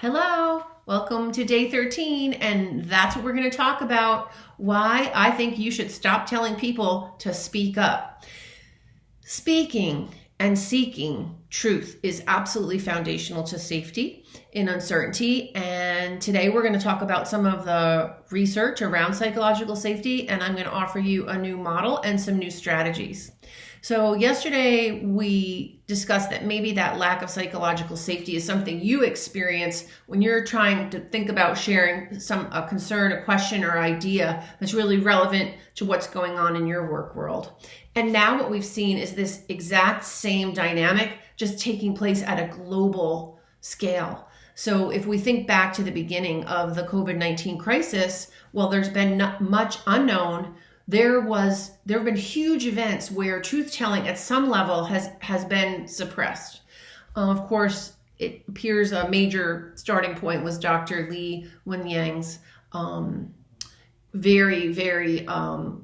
Hello, welcome to day 13, and that's what we're going to talk about, why I think you should stop telling people to speak up. Speaking and seeking truth is absolutely foundational to safety in uncertainty, and today we're going to talk about some of the research around psychological safety, and I'm going to offer you a new model and some new strategies. So yesterday we discussed that maybe that lack of psychological safety is something you experience when you're trying to think about sharing a concern, a question, or idea that's really relevant to what's going on in your work world. And now what we've seen is this exact same dynamic just taking place at a global scale. So if we think back to the beginning of the COVID-19 crisis, well, there's been not much unknown. There have been huge events where truth-telling at some level has been suppressed. Of course, it appears a major starting point was Dr. Li Wenyang's very, very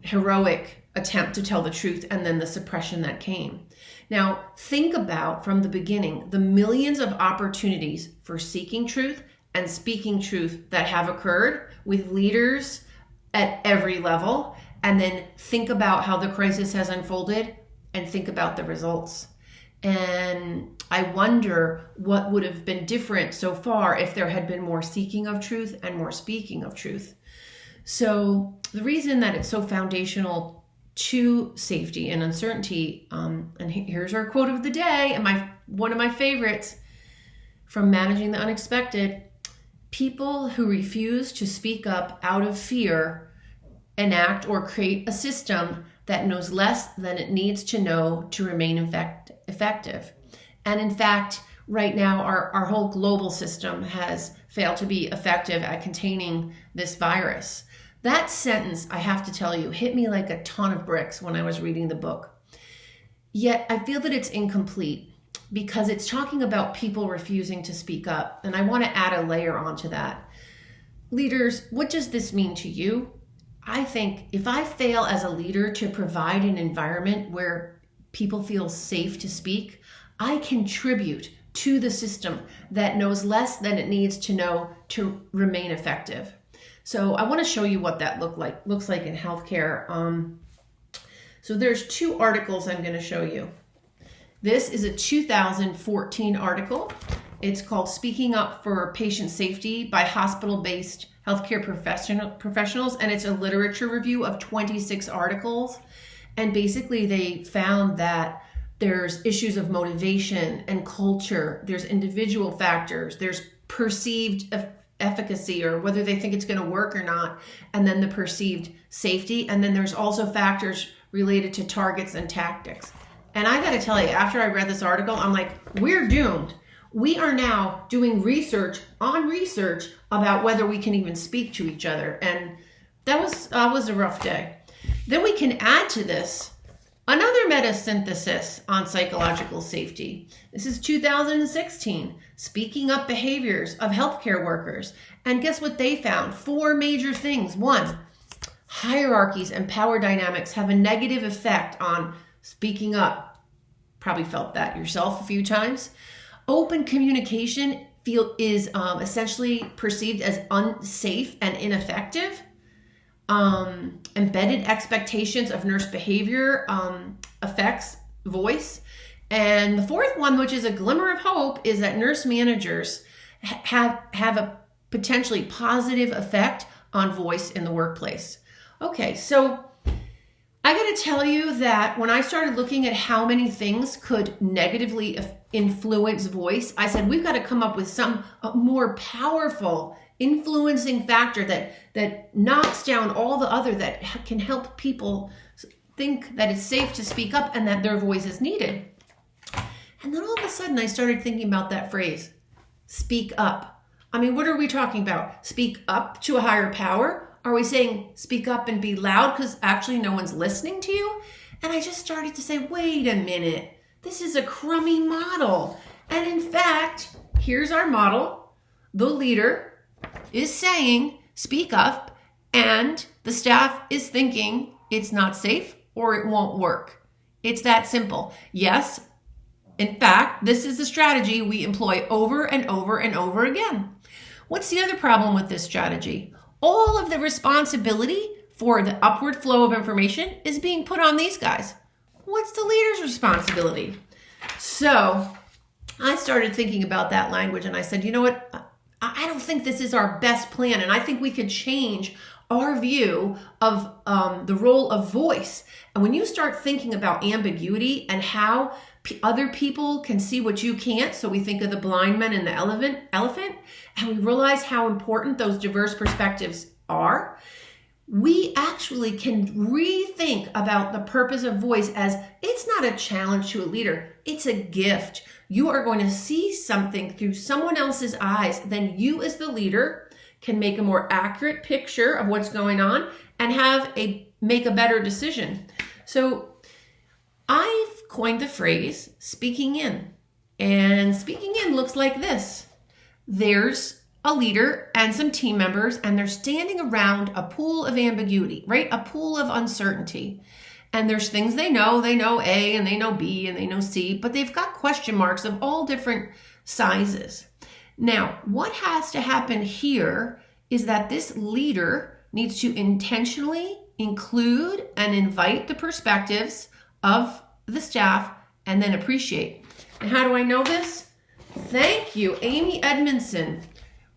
heroic attempt to tell the truth, and then the suppression that came. Now, think about from the beginning the millions of opportunities for seeking truth and speaking truth that have occurred with leaders at every level. And then think about how the crisis has unfolded and think about the results. And I wonder what would have been different so far if there had been more seeking of truth and more speaking of truth. So the reason that it's so foundational to safety and uncertainty, and here's our quote of the day, and one of my favorites from Managing the Unexpected: people who refuse to speak up out of fear enact or create a system that knows less than it needs to know to remain effective. And in fact, right now, our whole global system has failed to be effective at containing this virus. That sentence, I have to tell you, hit me like a ton of bricks when I was reading the book. Yet I feel that it's incomplete because it's talking about people refusing to speak up. And I want to add a layer onto that. Leaders, what does this mean to you? I think if I fail as a leader to provide an environment where people feel safe to speak, I contribute to the system that knows less than it needs to know to remain effective. So I want to show you what that looks like in healthcare. So there's two articles I'm going to show you. This is a 2014 article. It's called Speaking Up for Patient Safety by Hospital-Based Healthcare Professionals, and it's a literature review of 26 articles. And basically they found that there's issues of motivation and culture, there's individual factors, there's perceived efficacy or whether they think it's going to work or not, and then the perceived safety, and then there's also factors related to targets and tactics. And I got to tell you, after I read this article, I'm like, we're doomed. We are now doing research on research about whether we can even speak to each other. And that was a rough day. Then we can add to this another meta-synthesis on psychological safety. This is 2016, Speaking Up Behaviors of Healthcare Workers. And guess what they found? 4 major things. 1, hierarchies and power dynamics have a negative effect on speaking up. Probably felt that yourself a few times. Open communication is essentially perceived as unsafe and ineffective. Embedded expectations of nurse behavior affects voice. And the 4th one, which is a glimmer of hope, is that nurse managers have a potentially positive effect on voice in the workplace. Okay, so I got to tell you that when I started looking at how many things could negatively influence voice, I said, we've got to come up with some more powerful influencing factor that knocks down all the other that can help people think that it's safe to speak up and that their voice is needed. And then all of a sudden I started thinking about that phrase, speak up. I mean, what are we talking about? Speak up to a higher power? Are we saying speak up and be loud because actually no one's listening to you? And I just started to say, wait a minute, this is a crummy model. And in fact, here's our model. The leader is saying speak up and the staff is thinking it's not safe or it won't work. It's that simple. Yes, In fact, this is the strategy we employ over and over and over again. What's the other problem with this strategy? All of the responsibility for the upward flow of information is being put on these guys. What's the leader's responsibility? So I started thinking about that language and I said, you know what? I don't think this is our best plan. And I think we could change our view of the role of voice. And when you start thinking about ambiguity and how other people can see what you can't, so we think of the blind man and the elephant, and we realize how important those diverse perspectives are, we actually can rethink about the purpose of voice as it's not a challenge to a leader, it's a gift. You are going to see something through someone else's eyes, then you as the leader can make a more accurate picture of what's going on and make a better decision. So I've coined the phrase speaking in, and speaking in looks like this. There's a leader and some team members, and they're standing around a pool of ambiguity, right? A pool of uncertainty. And there's things they know A and they know B and they know C, but they've got question marks of all different sizes. Now, what has to happen here is that this leader needs to intentionally include and invite the perspectives of the staff and then appreciate. And how do I know this? Thank you, Amy Edmondson,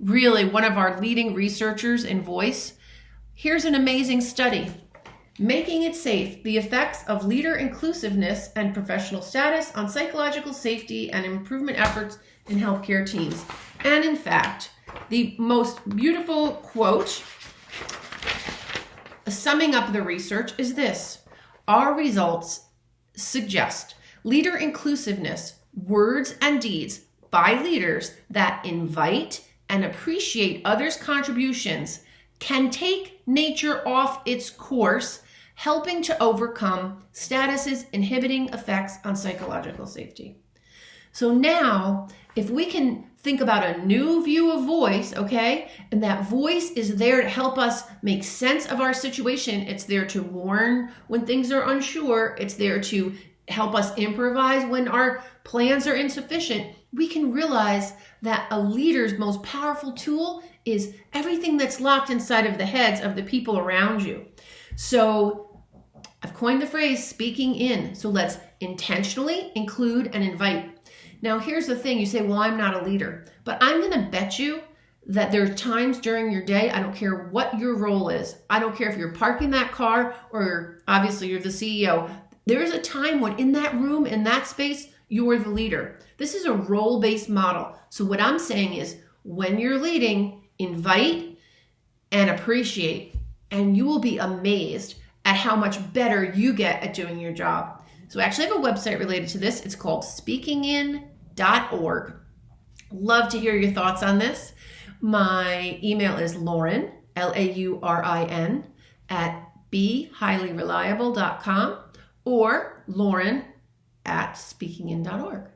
really one of our leading researchers in voice. Here's an amazing study. Making It Safe, the effects of leader inclusiveness and professional status on psychological safety and improvement efforts in healthcare teams. And in fact, the most beautiful quote summing up the research is this: our results suggest leader inclusiveness, words and deeds by leaders that invite and appreciate others' contributions can take nature off its course, helping to overcome status's inhibiting effects on psychological safety. So now, if we can think about a new view of voice, okay, and that voice is there to help us make sense of our situation. It's there to warn when things are unsure. It's there to help us improvise when our plans are insufficient. We can realize that a leader's most powerful tool is everything that's locked inside of the heads of the people around you. So I've coined the phrase speaking in. So let's intentionally include and invite. Now, here's the thing. You say, well, I'm not a leader, but I'm going to bet you that there are times during your day, I don't care what your role is. I don't care if you're parking that car or obviously you're the CEO. There is a time when in that room, in that space, you're the leader. This is a role-based model. So what I'm saying is when you're leading, invite and appreciate, and you will be amazed at how much better you get at doing your job. So I actually have a website related to this. It's called speakingin.org. Love to hear your thoughts on this. My email is Lauren, Laurin, at behighly-reliable.com or Lauren@speakingin.org.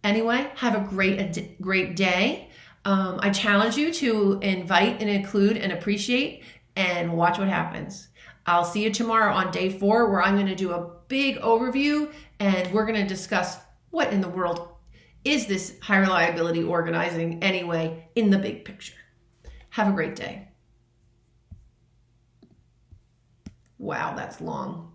Anyway, have a great day. I challenge you to invite and include and appreciate and watch what happens. I'll see you tomorrow on day 4 where I'm going to do a big overview and we're going to discuss what in the world is this high reliability organizing anyway in the big picture. Have a great day. Wow, that's long.